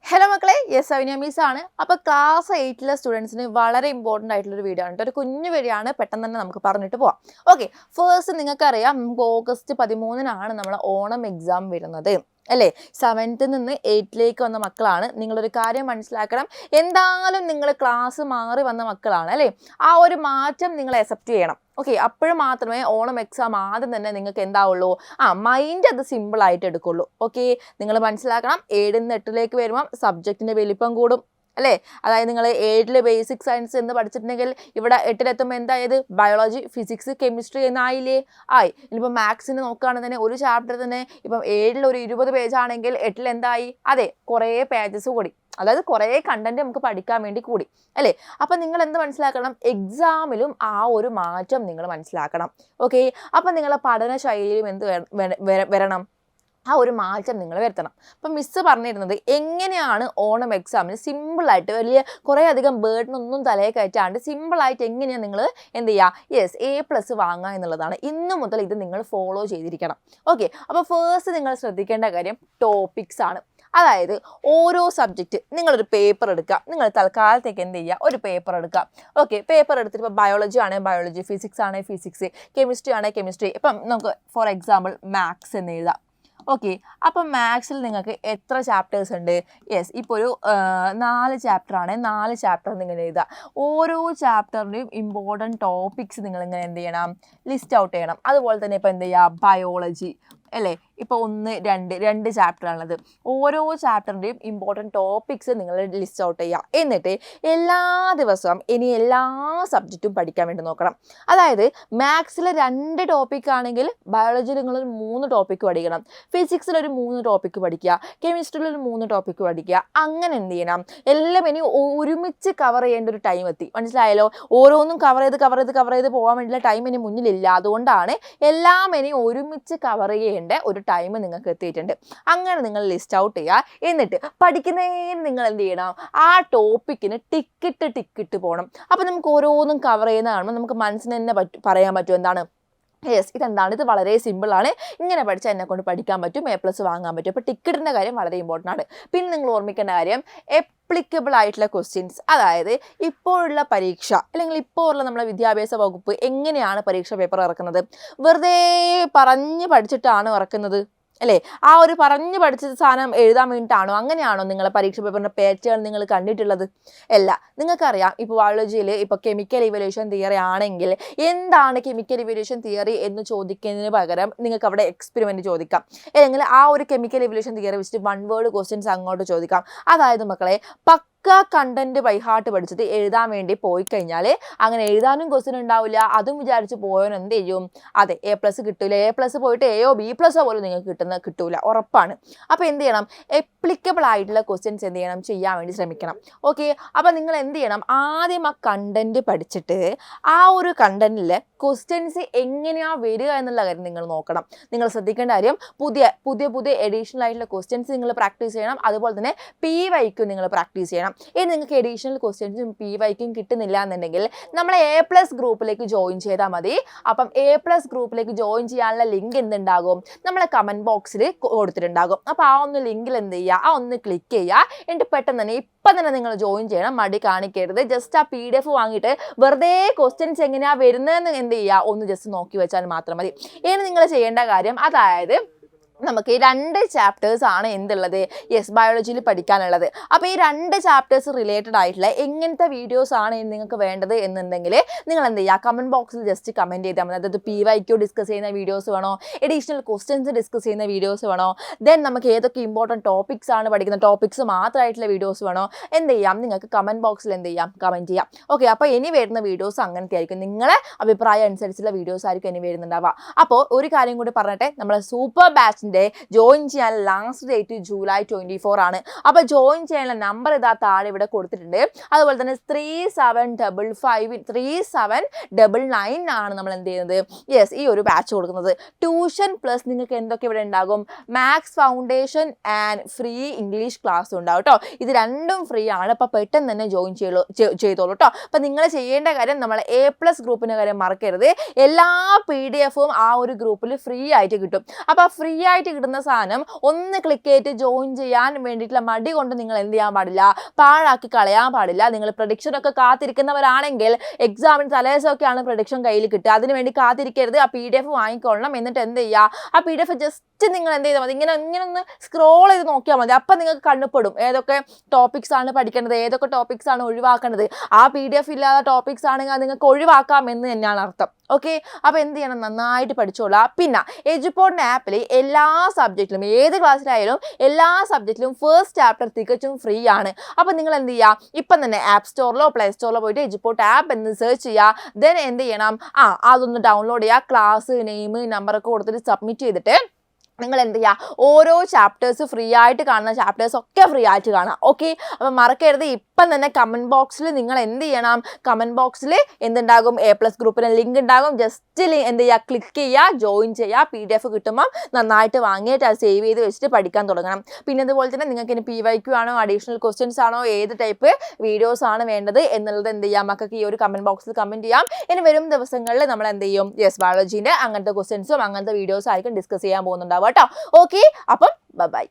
Hello മക്കളെ, yes അവനിയമീസ് ആണ്. അപ്പോൾ ക്ലാസ് 8ലെ സ്റ്റുഡൻസിന് വളരെ ഇമ്പോർട്ടൻ്റ് ആയിട്ടുള്ളൊരു വീഡിയോ ആണ്. ഒരു കുഞ്ഞു വീഡിയോ ആണ്, പെട്ടെന്ന് തന്നെ നമുക്ക് പറഞ്ഞിട്ട് പോവാം. ഓക്കെ, ഫസ്റ്റ് നിങ്ങൾക്കറിയാം, നമുക്ക് ഓഗസ്റ്റ് 13-നാണ് നമ്മൾ ഓണം എക്സാം വരുന്നത് അല്ലേ. 7th നിന്ന് 8ലേക്ക് വന്ന മക്കളാണ്. നിങ്ങളൊരു കാര്യം മനസ്സിലാക്കണം, എന്തായാലും നിങ്ങൾ ക്ലാസ് മാറി വന്ന മക്കളാണ് അല്ലേ. ആ ഒരു മാറ്റം നിങ്ങൾ അക്സെപ്റ്റ് ചെയ്യണം. ഓക്കെ, അപ്പോഴും മാത്രമേ ഓണം എക്സാം ആദ്യം തന്നെ നിങ്ങൾക്ക് എന്താവുള്ളൂ, മൈൻഡ് അത് സിമ്പിളായിട്ട് എടുക്കുള്ളൂ. ഓക്കെ, നിങ്ങൾ മനസ്സിലാക്കണം, 7 നിന്ന് 8ലേക്ക് വരുമ്പം സബ്ജക്റ്റിൻ്റെ വലിപ്പം കൂടും അല്ലേ. അതായത് നിങ്ങൾ 7ൽ ബേസിക് സയൻസ് എന്ന് പഠിച്ചിട്ടുണ്ടെങ്കിൽ ഇവിടെ 8ലെത്തുമ്പോൾ എന്തായത്, ബയോളജി, ഫിസിക്സ്, കെമിസ്ട്രി എന്നായില്ലേ. ഇനിയിപ്പോൾ മാത്സിന് നോക്കുകയാണെങ്കിൽ ഒരു ചാപ്റ്റർ തന്നെ ഇപ്പം 7ൽ ഒരു 20 പേജാണെങ്കിൽ 8ൽ എന്തായി, അതെ കുറേ പേജസ് കൂടി, അതായത് കുറേ കണ്ടന്റ് നമുക്ക് പഠിക്കാൻ വേണ്ടി കൂടി അല്ലേ. അപ്പം നിങ്ങൾ എന്ത് മനസ്സിലാക്കണം, എക്സാമിലും ആ ഒരു മാറ്റം നിങ്ങൾ മനസ്സിലാക്കണം. ഓക്കെ, അപ്പം നിങ്ങളെ പഠന ശൈലിയിലും എന്ത് വരണം, ആ ഒരു മാറ്റം നിങ്ങൾ വരുത്തണം. അപ്പം മിസ്സ് പറഞ്ഞിരുന്നത് എങ്ങനെയാണ് ഓണം എക്സാമിന് സിമ്പിളായിട്ട് വലിയ കുറേ അധികം ബേർഡനൊന്നും തലയെ കയറ്റാണ്ട് സിമ്പിളായിട്ട് എങ്ങനെയാണ് നിങ്ങൾ എന്ത് ചെയ്യുക, യെസ് A+ വാങ്ങുക എന്നുള്ളതാണ്. ഇന്ന് മുതൽ ഇത് നിങ്ങൾ ഫോളോ ചെയ്തിരിക്കണം. ഓക്കെ, അപ്പോൾ ഫസ്റ്റ് നിങ്ങൾ ശ്രദ്ധിക്കേണ്ട കാര്യം ടോപ്പിക്സ് ആണ്. അതായത് ഓരോ സബ്ജക്റ്റ് നിങ്ങളൊരു പേപ്പർ എടുക്കുക. നിങ്ങൾ തൽക്കാലത്തേക്ക് എന്ത് ചെയ്യുക, ഒരു പേപ്പർ എടുക്കുക. ഓക്കെ, പേപ്പർ എടുത്തിട്ട് ഇപ്പോൾ ബയോളജി ആണെങ്കിൽ ബയോളജി, ഫിസിക്സ് ആണെങ്കിൽ ഫിസിക്സ്, കെമിസ്ട്രി ആണെങ്കിൽ കെമിസ്ട്രി. ഇപ്പം നമുക്ക് ഫോർ എക്സാമ്പിൾ മാത്സ് എന്ന് എഴുതാം. ഓക്കെ, അപ്പം മാത്സിൽ നിങ്ങൾക്ക് എത്ര ചാപ്റ്റേഴ്സ് ഉണ്ട്, യെസ് ഇപ്പോൾ ഒരു 4 ചാപ്റ്ററാണ്. 4 ചാപ്റ്റർ നിങ്ങൾ എഴുതുക. ഓരോ ചാപ്റ്ററിൻ്റെയും ഇമ്പോർട്ടൻറ്റ് ടോപ്പിക്സ് നിങ്ങളിങ്ങനെ എന്ത് ചെയ്യണം, ലിസ്റ്റ് ഔട്ട് ചെയ്യണം. അതുപോലെ തന്നെ ഇപ്പോൾ എന്ത് ചെയ്യുക, ബയോളജി അല്ലേ, ഇപ്പോൾ 1, 2 ചാപ്റ്ററാണുള്ളത്. ഓരോ ചാപ്റ്ററിൻ്റെയും ഇമ്പോർട്ടൻറ്റ് ടോപ്പിക്സ് നിങ്ങൾ ലിസ്റ്റ് ഔട്ട് ചെയ്യുക. എന്നിട്ട് എല്ലാ ദിവസവും ഇനി എല്ലാ സബ്ജക്റ്റും പഠിക്കാൻ വേണ്ടി നോക്കണം. അതായത് മാത്സിൽ 2 ടോപ്പിക് ആണെങ്കിൽ ബയോളജിയിൽ നിങ്ങളൊരു 3 ടോപ്പിക്ക് പഠിക്കണം, ഫിസിക്സിലൊരു 3 ടോപ്പിക്ക് പഠിക്കുക, കെമിസ്ട്രിയിലൊരു 3 ടോപ്പിക്ക് പഠിക്കുക. അങ്ങനെ എന്ത് ചെയ്യണം, എല്ലാം ഇനി ഒരുമിച്ച് കവർ ചെയ്യേണ്ട ഒരു ടൈം എത്തി. മനസ്സിലായല്ലോ, ഓരോന്നും കവർ ചെയ്ത് പോകാൻ വേണ്ടിയുള്ള ടൈം ഇനി മുന്നിലില്ല. അതുകൊണ്ടാണ് എല്ലാം ഇനി ഒരുമിച്ച് കവർ ചെയ്യേണ്ട ഒരു ടൈം നിങ്ങൾക്ക് എത്തിയിട്ടുണ്ട്. അങ്ങനെ നിങ്ങൾ ലിസ്റ്റ് ഔട്ട് ചെയ്യുക. എന്നിട്ട് പഠിക്കുന്നതിന് നിങ്ങൾ എന്ത് ചെയ്യണം, ആ ടോപ്പിക്കിന് ടിക്കിട്ട് പോകണം. അപ്പോൾ നമുക്ക് ഓരോന്നും കവർ ചെയ്യുന്ന കാണുമ്പോൾ നമുക്ക് മനസ്സിന് തന്നെ പറയാൻ പറ്റും എന്താണ്, യെസ് ഇതെന്താണ്, ഇത് വളരെ സിമ്പിളാണ്, ഇങ്ങനെ പഠിച്ചാൽ എന്നെ കൊണ്ട് പഠിക്കാൻ പറ്റും, A+ വാങ്ങാൻ പറ്റും. അപ്പോൾ ടിക്കറ്റിൻ്റെ കാര്യം വളരെ ഇമ്പോർട്ടൻ്റ് ആണ്. പിന്നെ നിങ്ങൾ ഓർമ്മിക്കേണ്ട കാര്യം അപ്ലിക്കബിൾ ആയിട്ടുള്ള ക്വസ്റ്റ്യൻസ്. അതായത് ഇപ്പോഴുള്ള പരീക്ഷ അല്ലെങ്കിൽ ഇപ്പോഴുള്ള നമ്മുടെ വിദ്യാഭ്യാസ വകുപ്പ് എങ്ങനെയാണ് പരീക്ഷ പേപ്പർ ഇറക്കുന്നത്, വെറുതെ പറഞ്ഞ് പഠിച്ചിട്ടാണ് ഇറക്കുന്നത് അല്ലേ. ആ ഒരു പറഞ്ഞ് പഠിച്ച സാധനം എഴുതാൻ വേണ്ടിയിട്ടാണോ, അങ്ങനെയാണോ നിങ്ങളെ പരീക്ഷ പേപ്പറിൻ്റെ പാറ്റേൺ നിങ്ങൾ കണ്ടിട്ടുള്ളത്? അല്ല. നിങ്ങൾക്കറിയാം, ഇപ്പോൾ ബയോളജിയിൽ ഇപ്പോൾ കെമിക്കൽ ഇവല്യൂഷൻ തിയറി ആണെങ്കിൽ എന്താണ് കെമിക്കൽ ഇവല്യൂഷൻ തിയറി എന്ന് ചോദിക്കുന്നതിന് പകരം നിങ്ങൾക്ക് അവിടെ എക്സ്പെരിമെൻറ്റ് ചോദിക്കാം, അല്ലെങ്കിൽ ആ ഒരു കെമിക്കൽ ഇവല്യൂഷൻ തിയറി വെച്ചിട്ട് 1 വേർഡ് ക്വസ്റ്റ്യൻസ് അങ്ങോട്ട് ചോദിക്കാം. അതായത് മക്കളെ കണ്ടന്റ് ബൈ ഹാർട്ട് പഠിച്ചിട്ട് എഴുതാൻ വേണ്ടി പോയി കഴിഞ്ഞാൽ അങ്ങനെ എഴുതാനും ക്വസ്റ്റ്യൻ ഉണ്ടാവില്ല. അതും വിചാരിച്ച് പോയവൻ എന്ത് ചെയ്യും, അതെ A+ കിട്ടില്ല. A+ പോയിട്ട് Aയോ B+ പോലും നിങ്ങൾക്ക് കിട്ടൂല, ഉറപ്പാണ്. അപ്പോൾ എന്ത് ചെയ്യണം, അപ്ലിക്കബിൾ ആയിട്ടുള്ള ക്വസ്റ്റ്യൻസ് എന്ത് ചെയ്യണം, ചെയ്യാൻ വേണ്ടി ശ്രമിക്കണം. ഓക്കെ, അപ്പോൾ നിങ്ങൾ എന്ത് ചെയ്യണം, ആദ്യം ആ കണ്ടന്റ് പഠിച്ചിട്ട് ആ ഒരു കണ്ടന്റിൽ ക്വസ്റ്റ്യൻസ് എങ്ങനെയാണ് വരിക എന്നുള്ള കാര്യം നിങ്ങൾ നോക്കണം. നിങ്ങൾ ശ്രദ്ധിക്കേണ്ട കാര്യം പുതിയ എഡീഷണൽ ആയിട്ടുള്ള ക്വസ്റ്റ്യൻസ് നിങ്ങൾ പ്രാക്ടീസ് ചെയ്യണം. അതുപോലെ തന്നെ PYQ നിങ്ങൾ പ്രാക്ടീസ് ചെയ്യണം. ഇനി നിങ്ങൾക്ക് എഡീഷണൽ ക്വസ്റ്റ്യൻസും PYQയും കിട്ടുന്നില്ല എന്നുണ്ടെങ്കിൽ നമ്മളെ A+ ഗ്രൂപ്പിലേക്ക് ജോയിൻ ചെയ്താൽ മതി. അപ്പം A+ ഗ്രൂപ്പിലേക്ക് ജോയിൻ ചെയ്യാനുള്ള ലിങ്ക് എന്തുണ്ടാകും, നമ്മളെ കമൻറ്റ് ബോക്സിൽ കൊടുത്തിട്ടുണ്ടാകും. അപ്പോൾ ആ ഒന്ന് ലിങ്കിൽ എന്ത് ചെയ്യുക, ആ ഒന്ന് ക്ലിക്ക് ചെയ്യുക. എന്നിട്ട് പെട്ടെന്ന് തന്നെ ഇപ്പം തന്നെ നിങ്ങൾ ജോയിൻ ചെയ്യണം, മടി കാണിക്കരുത്. ജസ്റ്റ് ആ PDF വാങ്ങിയിട്ട് വെറുതെ ക്വസ്റ്റ്യൻസ് എങ്ങനെയാണ് വരുന്നതെന്ന് എന്ത് ചെയ്യുക, ഒന്ന് ജസ്റ്റ് നോക്കി വെച്ചാൽ മാത്രം മതി. ഇനി നിങ്ങൾ ചെയ്യേണ്ട കാര്യം, അതായത് നമുക്ക് 2 ചാപ്റ്റേഴ്സ് ആണ് എന്തുള്ളത്, യെസ് ബയോളജിയിൽ പഠിക്കാനുള്ളത്. അപ്പോൾ ഈ 2 ചാപ്റ്റേഴ്സ് റിലേറ്റഡ് ആയിട്ടുള്ള എങ്ങനത്തെ വീഡിയോസ് ആണ് നിങ്ങൾക്ക് വേണ്ടത് എന്നുണ്ടെങ്കിൽ നിങ്ങൾ എന്ത് ചെയ്യുക, കമൻറ്റ് ബോക്സിൽ ജസ്റ്റ് കമൻറ്റ് ചെയ്താൽ മതി. അതായത് PYQ ഡിസ്കസ് ചെയ്യുന്ന വീഡിയോസ് വേണോ, എഡീഷണൽ ക്വസ്റ്റ്യൻസ് ഡിസ്കസ് ചെയ്യുന്ന വീഡിയോസ് വേണോ, ദെൻ നമുക്ക് ഏതൊക്കെ ഇമ്പോർട്ടൻറ്റ് ടോപ്പിക്സ് ആണ് പഠിക്കുന്ന ടോപ്പിക്സ് മാത്രമായിട്ടുള്ള വീഡിയോസ് വേണോ, എന്ത് ചെയ്യാം, നിങ്ങൾക്ക് കമൻറ്റ് ബോക്സിൽ എന്ത് ചെയ്യാം, കമൻറ്റ് ചെയ്യാം. ഓക്കെ, അപ്പോൾ ഇനി വരുന്ന വീഡിയോസ് അങ്ങനത്തെ ആയിരിക്കും, നിങ്ങളെ അഭിപ്രായം അനുസരിച്ചുള്ള വീഡിയോസ് ആയിരിക്കും ഇനി വരുന്നുണ്ടാവുക. അപ്പോൾ ഒരു കാര്യം കൂടി പറഞ്ഞിട്ടെ, നമ്മളെ സൂപ്പർ ബാച്ച് ജോയിൻ ചെയ്യാൻ ലാസ്റ്റ് ഡേറ്റ് ജൂലൈ 24 ആണ്. അപ്പോൾ ജോയിൻ ചെയ്യാനുള്ള നമ്പർ ഇതാ താഴെ ഇവിടെ കൊടുത്തിട്ടുണ്ട്. അതുപോലെ തന്നെ 3799 ആണ് നമ്മൾ എന്ത് ചെയ്യുന്നത്, യെസ് ഈ ഒരു ബാച്ച് കൊടുക്കുന്നത്. ട്യൂഷൻ പ്ലസ് നിങ്ങൾക്ക് എന്തൊക്കെ ഇവിടെ ഉണ്ടാകും, maths foundation and free English class ഉണ്ടാവും കേട്ടോ. ഇത് രണ്ടും ഫ്രീ ആണ്. അപ്പോൾ പെട്ടെന്ന് തന്നെ ജോയിൻ ചെയ്തോളൂ കേട്ടോ. അപ്പോൾ നിങ്ങൾ ചെയ്യേണ്ട കാര്യം, നമ്മൾ A+ ഗ്രൂപ്പിൻ്റെ കാര്യം മറക്കരുത്. എല്ലാ PDF ആ ഒരു ഗ്രൂപ്പിൽ ഫ്രീ ആയിട്ട് കിട്ടും. അപ്പോൾ ഫ്രീ ആയിട്ട് കിട്ടുന്ന സാധനം ഒന്ന് ക്ലിക്ക് ചെയ്തിട്ട് ജോയിൻ ചെയ്യാൻ വേണ്ടിയിട്ടുള്ള മടി കൊണ്ട് നിങ്ങൾ എന്ത് ചെയ്യാൻ പാടില്ല, പാഴാക്കി കളയാൻ പാടില്ല. നിങ്ങൾ പ്രഡിക്ഷൻ ഒക്കെ കാത്തിരിക്കുന്നവരാണെങ്കിൽ എക്സാമിന് തലേദിവസമൊക്കെയാണ് പ്രഡിക്ഷൻ കയ്യിൽ കിട്ടുക, അതിനുവേണ്ടി കാത്തിരിക്കരുത്. ആ PDF വാങ്ങിക്കൊള്ളണം. എന്നിട്ട് എന്ത് ചെയ്യുക, ആ PDF ജസ്റ്റ് നിങ്ങൾ എന്ത് ചെയ്താൽ മതി, ഇങ്ങനെ ഒന്ന് സ്ക്രോൾ ചെയ്ത് നോക്കിയാൽ മതി. അപ്പം നിങ്ങൾക്ക് കണ്ണുപ്പെടും ഏതൊക്കെ ടോപ്പിക്സ് ആണ് പഠിക്കേണ്ടത്, ഏതൊക്കെ ടോപ്പിക്സ് ആണ് ഒഴിവാക്കേണ്ടത്. ആ PDF ഇല്ലാത്ത ടോപ്പിക്സ് ആണെങ്കിൽ നിങ്ങൾക്ക് ഒഴിവാക്കാം എന്ന് തന്നെയാണ് അർത്ഥം. ഓക്കെ, അപ്പോൾ എന്ത് ചെയ്യണം, നന്നായിട്ട് പഠിച്ചോളാം. പിന്നെ എജുപോഡിൻ്റെ ആപ്പിൽ എല്ലാ സബ്ജക്റ്റിലും ഏത് ക്ലാസ്സിലായാലും എല്ലാ സബ്ജക്റ്റിലും ഫസ്റ്റ് ചാപ്റ്റർ തികച്ചും ഫ്രീ ആണ്. അപ്പോൾ നിങ്ങൾ എന്ത് ചെയ്യുക, ഇപ്പം തന്നെ ആപ്പ് സ്റ്റോറിലോ പ്ലേ സ്റ്റോറിലോ പോയിട്ട് എജുപോഡ് ആപ്പ് എന്ന് സെർച്ച് ചെയ്യുക. ദെൻ എന്ത് ചെയ്യണം, അതൊന്ന് ഡൗൺലോഡ് ചെയ്യുക. ക്ലാസ് നെയിം നമ്പറൊക്കെ കൊടുത്തിട്ട് സബ്മിറ്റ് ചെയ്തിട്ട് നിങ്ങൾ എന്ത് ചെയ്യുക, ഓരോ ചാപ്റ്റേഴ്സ് ഫ്രീ ആയിട്ട് കാണുന്ന ചാപ്റ്റേഴ്സ് ഒക്കെ ഫ്രീ ആയിട്ട് കാണാം. ഓക്കെ, അപ്പം മറക്കരുത്. ഇപ്പം തന്നെ കമൻറ്റ് ബോക്സിൽ നിങ്ങൾ എന്ത് ചെയ്യണം, കമൻറ്റ് ബോക്സിൽ എന്തുണ്ടാകും, A+ ഗ്രൂപ്പിന് ലിങ്ക് ഉണ്ടാകും. ജസ്റ്റ് എന്ത് ചെയ്യുക, ക്ലിക്ക് ചെയ്യുക, ജോയിൻ ചെയ്യുക. PDF കിട്ടുമ്പം നന്നായിട്ട് വാങ്ങിയിട്ട് അത് സേവ് ചെയ്ത് വെച്ചിട്ട് പഠിക്കാൻ തുടങ്ങണം. പിന്നെ അതുപോലെ തന്നെ നിങ്ങൾക്ക് ഇനി PYQ ആണോ അഡീഷണൽ ക്വസ്റ്റ്യൻസ് ആണോ ഏത് ടൈപ്പ് വീഡിയോസ് ആണ് വേണ്ടത് എന്നുള്ളത് എന്ത് ചെയ്യാം, മക്കൾക്ക് ഈ ഒരു കമൻറ്റ് ബോക്സിൽ കമൻറ്റ് ചെയ്യാം. ഇനി വരും ദിവസങ്ങളിൽ നമ്മൾ എന്ത് ചെയ്യും, ബയോളജീൻ്റെ അങ്ങനത്തെ ക്വസ്റ്റ്യൻസും അങ്ങനത്തെ വീഡിയോസും ആയിരിക്കും ഡിസ്കസ് ചെയ്യാൻ പോകുന്നുണ്ടാവും കേട്ടോ. ഓക്കെ, അപ്പം ബൈ.